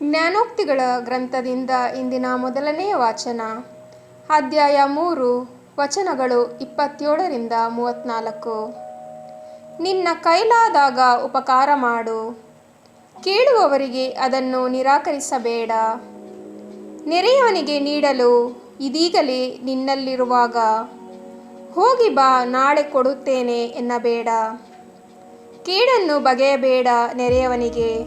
ಜ್ಞಾನೋಕ್ತಿಗಳ ಗ್ರಂಥದಿಂದ ಇಂದಿನ ಮೊದಲನೆಯ ವಾಚನ. ಅಧ್ಯಾಯ 3, ವಚನಗಳು 27-34. ನಿನ್ನ ಕೈಲಾದಾಗ ಉಪಕಾರ ಮಾಡು, ಕೇಳುವವರಿಗೆ ಅದನ್ನು ನಿರಾಕರಿಸಬೇಡ. ನೆರೆಯವನಿಗೆ ನೀಡಲು ಇದೀಗಲೇ ನಿನ್ನಲ್ಲಿರುವಾಗ ಹೋಗಿ ಬಾ, ನಾಳೆ ಕೊಡುತ್ತೇನೆ ಎನ್ನಬೇಡ. ಕೇಡನ್ನು ಬಗೆಯಬೇಡ ನೆರೆಯವನಿಗೆ,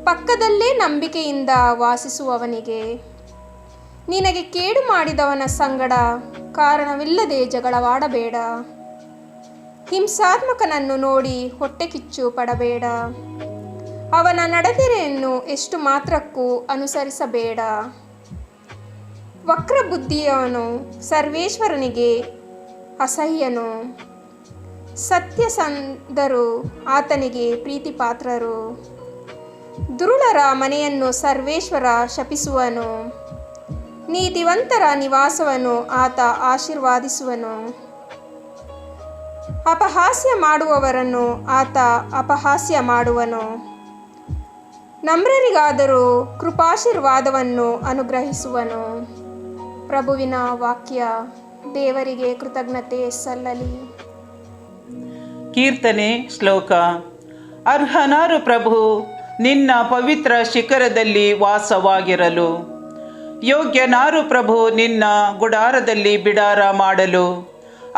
ಪಕ್ಕದಲ್ಲೇ ನಂಬಿಕೆಯಿಂದ ವಾಸಿಸುವವನಿಗೆ. ನಿನಗೆ ಕೇಡು ಮಾಡಿದವನ ಸಂಗಡ ಕಾರಣವಿಲ್ಲದೆ ಜಗಳವಾಡಬೇಡ. ಹಿಂಸಾತ್ಮಕನನ್ನು ನೋಡಿ ಹೊಟ್ಟೆ ಕಿಚ್ಚು ಪಡಬೇಡ. ಅವನ ನಡೆದಿರೆಯನ್ನು ಎಷ್ಟು ಮಾತ್ರಕ್ಕೂ ಅನುಸರಿಸಬೇಡ. ವಕ್ರಬುದ್ಧಿಯವನು ಸರ್ವೇಶ್ವರನಿಗೆ ಅಸಹ್ಯನು. ಸತ್ಯಸಂಧರು ಆತನಿಗೆ ಪ್ರೀತಿಪಾತ್ರರು. ದುರುಳರ ಮನೆಯನ್ನು ಸರ್ವೇಶ್ವರ ಶಪಿಸುವನು, ನೀತಿವಂತರ ನಿವಾಸವನ್ನು ಆತ ಆಶೀರ್ವಾದಿಸುವನು. ಅಪಹಾಸ್ಯ ಮಾಡುವವರನ್ನು ಆತ ಅಪಹಾಸ್ಯ ಮಾಡುವನು. ನಮ್ರರಿಗಾದರೂ ಕೃಪಾಶೀರ್ವಾದವನ್ನು ಅನುಗ್ರಹಿಸುವನು. ಪ್ರಭುವಿನ ವಾಕ್ಯ. ದೇವರಿಗೆ ಕೃತಜ್ಞತೆ ಸಲ್ಲಲಿ. ಕೀರ್ತನೆ ಶ್ಲೋಕ. ಅರ್ಹನಾರು ಪ್ರಭು ನಿನ್ನ ಪವಿತ್ರ ಶಿಖರದಲ್ಲಿ ವಾಸವಾಗಿರಲು. ಯೋಗ್ಯನಾರು ಪ್ರಭು ನಿನ್ನ ಗುಡಾರದಲ್ಲಿ ಬಿಡಾರ ಮಾಡಲು.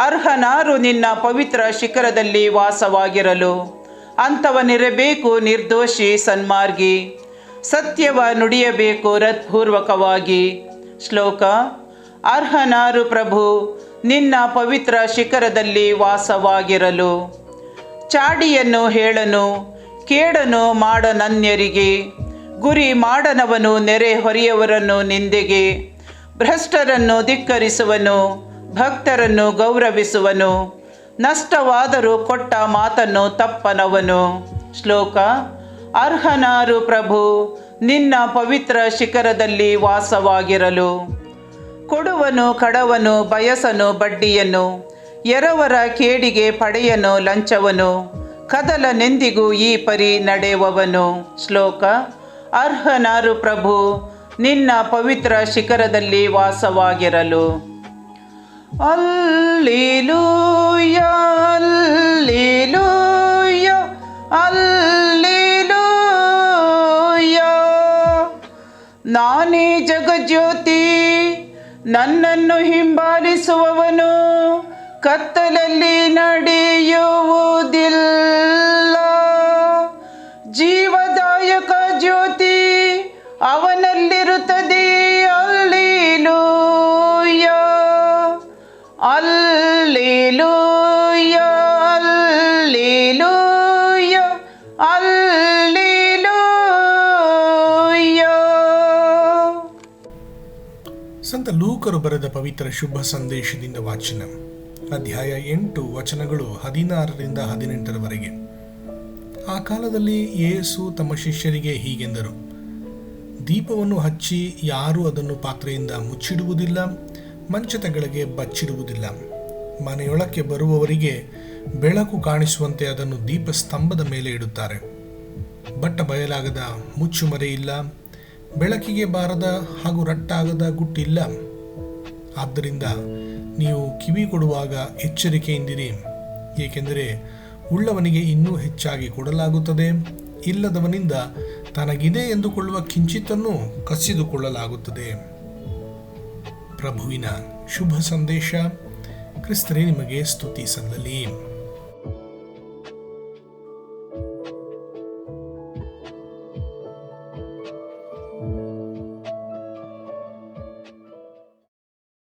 ಅರ್ಹನಾರು ನಿನ್ನ ಪವಿತ್ರ ಶಿಖರದಲ್ಲಿ ವಾಸವಾಗಿರಲು. ಅಂಥವನಿರಬೇಕು ನಿರ್ದೋಷಿ ಸನ್ಮಾರ್ಗಿ, ಸತ್ಯವ ನುಡಿಯಬೇಕು ಹೃತ್ಪೂರ್ವಕವಾಗಿ. ಶ್ಲೋಕ. ಅರ್ಹನಾರು ಪ್ರಭು ನಿನ್ನ ಪವಿತ್ರ ಶಿಖರದಲ್ಲಿ ವಾಸವಾಗಿರಲು. ಚಾಡಿಯನ್ನು ಹೇಳನು, ಕೇಡನು ಮಾಡನನ್ಯರಿಗೆ. ಗುರಿ ಮಾಡನವನು ನೆರೆ ಹೊರೆಯವರನ್ನು ನಿಂದೆಗೆ. ಭ್ರಷ್ಟರನ್ನು ಧಿಕ್ಕರಿಸುವನು, ಭಕ್ತರನ್ನು ಗೌರವಿಸುವನು. ನಷ್ಟವಾದರೂ ಕೊಟ್ಟ ಮಾತನ್ನು ತಪ್ಪನವನು. ಶ್ಲೋಕ. ಅರ್ಹನಾರು ಪ್ರಭು ನಿನ್ನ ಪವಿತ್ರ ಶಿಖರದಲ್ಲಿ ವಾಸವಾಗಿರಲು. ಕೊಡುವನು ಕಡವನು ಬಯಸನು ಬಡ್ಡಿಯನ್ನು. ಎರವರ ಕೇಡಿಗೆ ಪಡೆಯನು ಲಂಚವನು. ಕದಲನೆಂದಿಗೂ ಈ ಪರಿ ನಡೆಯುವವನು. ಶ್ಲೋಕ. ಅರ್ಹನಾರು ಪ್ರಭು ನಿನ್ನ ಪವಿತ್ರ ಶಿಖರದಲ್ಲಿ ವಾಸವಾಗಿರಲು. ಅಲ್ಲಿಲೂಯ ಅಲ್ಲಿಲೂಯ ಅಲ್ಲಿಲೂಯ. ನಾನೇ ಜಗಜ್ಯೋತಿ, ನನ್ನನ್ನು ಹಿಂಬಾಲಿಸುವವನು ಕತ್ತಲಲ್ಲಿ ನಡೆಯುವುದಿಲ್ಲ. ಜೀವದಾಯಕ ಜ್ಯೋತಿ ಅವನಲ್ಲಿರುತ್ತದೆ. ಅಲ್ಲಿಲೂಯ ಅಲ್ಲಿಲೂಯ ಅಲ್ಲಿಲೂಯ ಅಲ್ಲಿಲೂಯ. ಸಂತ ಲೂಕರು ಬರೆದ ಪವಿತ್ರ ಶುಭ ಸಂದೇಶದಿಂದ ವಾಚನ. ಅಧ್ಯಾಯ 8, ವಚನಗಳು 16-18. ಆ ಕಾಲದಲ್ಲಿ ಯೇಸು ತಮ್ಮ ಶಿಷ್ಯರಿಗೆ ಹೀಗೆಂದರು. ದೀಪವನ್ನು ಹಚ್ಚಿ ಯಾರೂ ಅದನ್ನು ಪಾತ್ರೆಯಿಂದ ಮುಚ್ಚಿಡುವುದಿಲ್ಲ, ಮಂಚದ ಕೆಳಗೆ ಬಚ್ಚಿಡುವುದಿಲ್ಲ. ಮನೆಯೊಳಕ್ಕೆ ಬರುವವರಿಗೆ ಬೆಳಕು ಕಾಣಿಸುವಂತೆ ಅದನ್ನು ದೀಪಸ್ತಂಭದ ಮೇಲೆ ಇಡುತ್ತಾರೆ. ಬಟ್ಟ ಬಯಲಾಗದ ಮುಚ್ಚುಮರೆ ಇಲ್ಲ, ಬೆಳಕಿಗೆ ಬಾರದ ಹಾಗೂ ರಟ್ಟಾಗದ ಗುಟ್ಟಿಲ್ಲ. ಆದ್ದರಿಂದ ನೀವು ಕಿವಿ ಕೊಡುವಾಗ ಎಚ್ಚರಿಕೆಯಿಂದಿರಿ, ಏಕೆಂದರೆ ಉಳ್ಳವನಿಗೆ ಇನ್ನೂ ಹೆಚ್ಚಾಗಿ ಕೊಡಲಾಗುತ್ತದೆ, ಇಲ್ಲದವನಿಂದ ತನಗಿದೆ ಎಂದುಕೊಳ್ಳುವ ಕಿಂಚಿತ್ತನ್ನು ಕಸಿದುಕೊಳ್ಳಲಾಗುತ್ತದೆ. ಪ್ರಭುವಿನ ಶುಭ ಸಂದೇಶ. ಕ್ರಿಸ್ತರೇ ನಿಮಗೆ ಸ್ತುತಿ ಸಲ್ಲಲಿ.